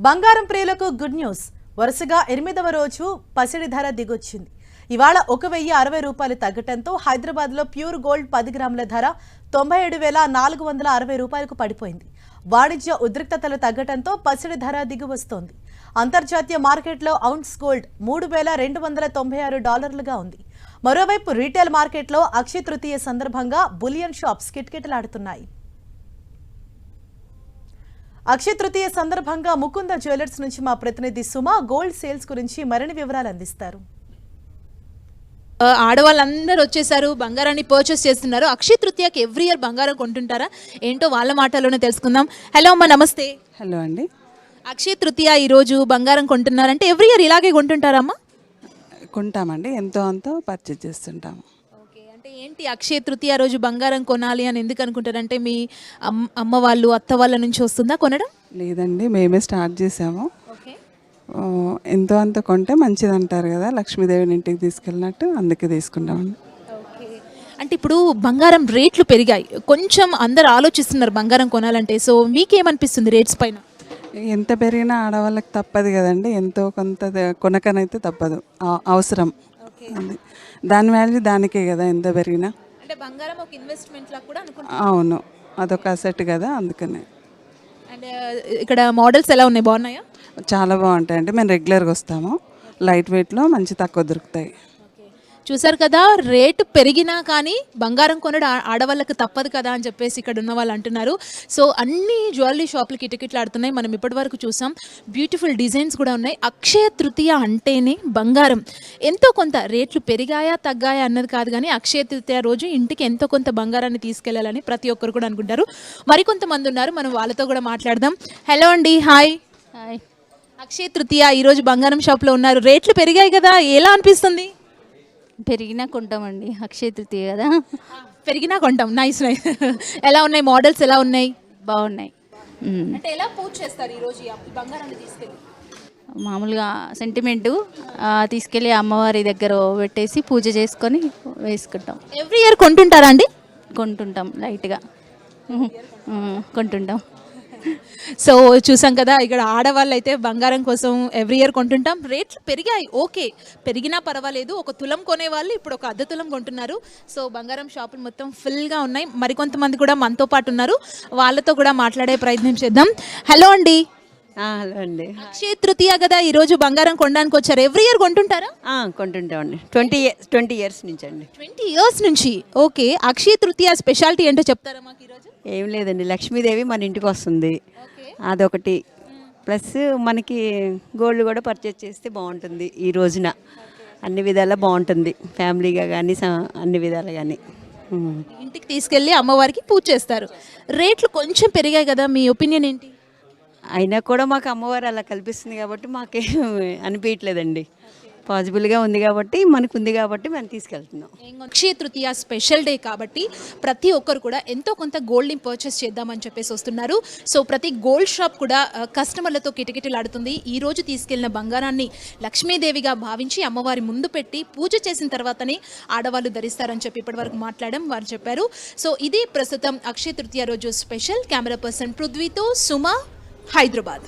బంగారం ప్రియులకు good news. వరుసగా 8వ రోజు పసిడి ధర దిగొచ్చింది. ఇవాళ 1060 రూపాయలు తగ్గటంతో హైదరాబాద్లో ప్యూర్ గోల్డ్ 10 గ్రాముల ధర 97,460 రూపాయలకు పడిపోయింది. వాణిజ్య ఉద్రిక్తతలు తగ్గటంతో పసిడి ధర దిగివస్తోంది. అంతర్జాతీయ మార్కెట్లో ఔన్స్ గోల్డ్ $3,296 ఉంది. మరోవైపు రీటైల్ మార్కెట్లో అక్షయ తృతీయ సందర్భంగా బులియన్ షాప్స్ కిటకిటలాడుతున్నాయి. అక్షయ తృతీయ సందర్భంగా ముకుంద జ్యువెలర్స్ నుంచి మా ప్రతినిధి సుమ గోల్డ్ సేల్స్ గురించి మరిన్ని వివరాలు అందిస్తారు. ఆడవాళ్ళందరూ వచ్చేసారు, బంగారాన్ని పర్చేస్ చేస్తున్నారు. అక్షయ తృతీయకి ఎవ్రీ ఇయర్ బంగారం కొంటుంటారా ఏంటో వాళ్ళ మాటల్లోనే తెలుసుకుందాం. హలో అమ్మ, నమస్తే. హలో అండి. అక్షయ తృతీయ ఈరోజు బంగారం కొంటున్నారంటే ఎవ్రీ ఇయర్ ఇలాగే కొంటుంటారమ్మా? కొంటామండి, ఎంతో అంతో పర్చేజ్ చేస్తుంటాము. ఓకే, అంటే ఏంటి అక్షయ తృతీయ రోజు బంగారం కొనాలి అని ఎందుకు అనుకుంటారంటే మీ అమ్మ వాళ్ళు అత్త వాళ్ళ నుంచి వస్తుందా కొనడం? లేదండి, మేమే స్టార్ట్ చేసాము. ఎంతో అంత కొంటే మంచిది అంటారు కదా, లక్ష్మీదేవిని ఇంటికి తీసుకెళ్ళినట్టు, అందుకే తీసుకుంటామండి. అంటే ఇప్పుడు బంగారం రేట్లు పెరిగాయి, కొంచెం అందరు ఆలోచిస్తున్నారు బంగారం కొనాలంటే. సో మీకేమనిపిస్తుంది రేట్స్ పైన? ఎంత పెరిగినా ఆడవాళ్ళకి తప్పదు కదండి, ఎంతో కొంత కొనకనైతే తప్పదు, అవసరం. దాని వాల్యూ దానికే కదా, ఎంత పెరిగినా. అంటే బంగారం ఒక ఇన్వెస్ట్మెంట్ లా కూడా అనుకుంటా. అవును, అదొక అసెట్ కదా, అందుకనే. అండ్ ఇక్కడ మోడల్స్ ఎలా ఉన్నాయి, బాగున్నాయా? చాలా బాగుంటాయండి, మేము రెగ్యులర్గా వస్తాము. లైట్ వెయిట్లో మంచి తక్కువ దొరుకుతాయి. చూసారు కదా, రేటు పెరిగినా కానీ బంగారం కొనడం ఆడవాళ్ళకి తప్పదు కదా అని చెప్పేసి ఇక్కడ ఉన్న వాళ్ళు అంటున్నారు. సో అన్ని జ్యువెలరీ షాపులు కిటకిటలాడుతున్నాయి. మనం ఇప్పటి వరకు చూసాం, బ్యూటిఫుల్ డిజైన్స్ కూడా ఉన్నాయి. అక్షయ తృతీయ అంటేనే బంగారం. ఎంతో కొంత రేట్లు పెరిగాయా తగ్గాయా అన్నది కాదు, కానీ అక్షయ తృతీయ రోజు ఇంటికి ఎంతో కొంత బంగారాన్ని తీసుకెళ్లాలని ప్రతి ఒక్కరు కూడా అనుకుంటారు. మరికొంతమంది ఉన్నారు, మనం వాళ్ళతో కూడా మాట్లాడదాం. హలో అండి, హాయ్. హాయ్. అక్షయ తృతీయ ఈరోజు బంగారం షాప్లో ఉన్నారు. రేట్లు పెరిగాయి కదా, ఎలా అనిపిస్తుంది? పెరిగినా కొంటామండి, అక్షయ తృతీయ కదా. పెరిగినా కొంటాం. Nice nice. ఎలా ఉన్నాయి మోడల్స్, ఎలా ఉన్నాయి? బాగున్నాయి. అంటే ఎలా పూజ చేస్తారు ఈరోజు బంగారాన్ని తీసుకెళ్ళి? మామూలుగా సెంటిమెంటు తీసుకెళ్ళి అమ్మవారి దగ్గర పెట్టేసి పూజ చేసుకొని వేసుకుంటాం. ఎవ్రీ ఇయర్ కొంటుంటారా అండి? కొంటుంటాం, లైట్గా కొంటుంటాం. సో చూసాం కదా, ఇక్కడ ఆడవాళ్ళు అయితే బంగారం కోసం ఎవ్రీ ఇయర్ కొంటుంటాం. రేట్లు పెరిగాయి, ఓకే, పెరిగినా పర్వాలేదు. ఒక తులం కొనే వాళ్ళు ఇప్పుడు ఒక అర్ధ తులం కొంటున్నారు. సో బంగారం షాపులు మొత్తం ఫుల్గా ఉన్నాయి. మరికొంతమంది కూడా మనతో పాటు ఉన్నారు, వాళ్ళతో కూడా మాట్లాడే ప్రయత్నం చేద్దాం. హలో అండి. హలో అండి. అక్షయ తృతీయ కదా, ఈరోజు బంగారం కొనడానికి వచ్చారు. ఎవ్రీ ఇయర్ కొంటుంటారా? కొంటుంటామండి, 20 ఇయర్స్ నుంచి అండి. 20 ఇయర్స్ నుంచి. ఓకే, అక్షయ తృతీయ స్పెషాలిటీ ఏంటో చెప్తారా మాకు ఈరోజు? ఏం లేదండి, లక్ష్మీదేవి మన ఇంటికి వస్తుంది, అదొకటి. ప్లస్ మనకి గోల్డ్ కూడా పర్చేజ్ చేస్తే బాగుంటుంది ఈ రోజున. అన్ని విధాలా బాగుంటుంది, ఫ్యామిలీగా కానీ అన్ని విధాలు కానీ. ఇంటికి తీసుకెళ్ళి అమ్మవారికి పూజ చేస్తారు. రేట్లు కొంచెం పెరిగాయి కదా, మీ ఒపీనియన్ ఏంటి? అయినా కూడా మాకు అమ్మవారు అలా కల్పిస్తుంది కాబట్టి మాకేం అనిపించట్లేదండి. పాసిబుల్గా ఉంది కాబట్టి, మనకు ఉంది కాబట్టి మనం తీసుకెళ్తున్నాం. అక్షయ తృతీయ స్పెషల్ డే కాబట్టి ప్రతి ఒక్కరు కూడా ఎంతో కొంత గోల్డ్ని పర్చేస్ చేద్దామని చెప్పేసి వస్తున్నారు. సో ప్రతి గోల్డ్ షాప్ కూడా కస్టమర్లతో కిటకిటలాడుతుంది. ఈ రోజు తీసుకెళ్లిన బంగారాన్ని లక్ష్మీదేవిగా భావించి అమ్మవారి ముందు పెట్టి పూజ చేసిన తర్వాతనే ఆడవాళ్ళు ధరిస్తారని చెప్పి ఇప్పటి వరకు మాట్లాడడం వారు చెప్పారు. సో ఇది ప్రస్తుతం అక్షయ తృతీయ రోజు స్పెషల్. కెమెరా పర్సన్ పృథ్వీతో సుమ, హైదరాబాద్.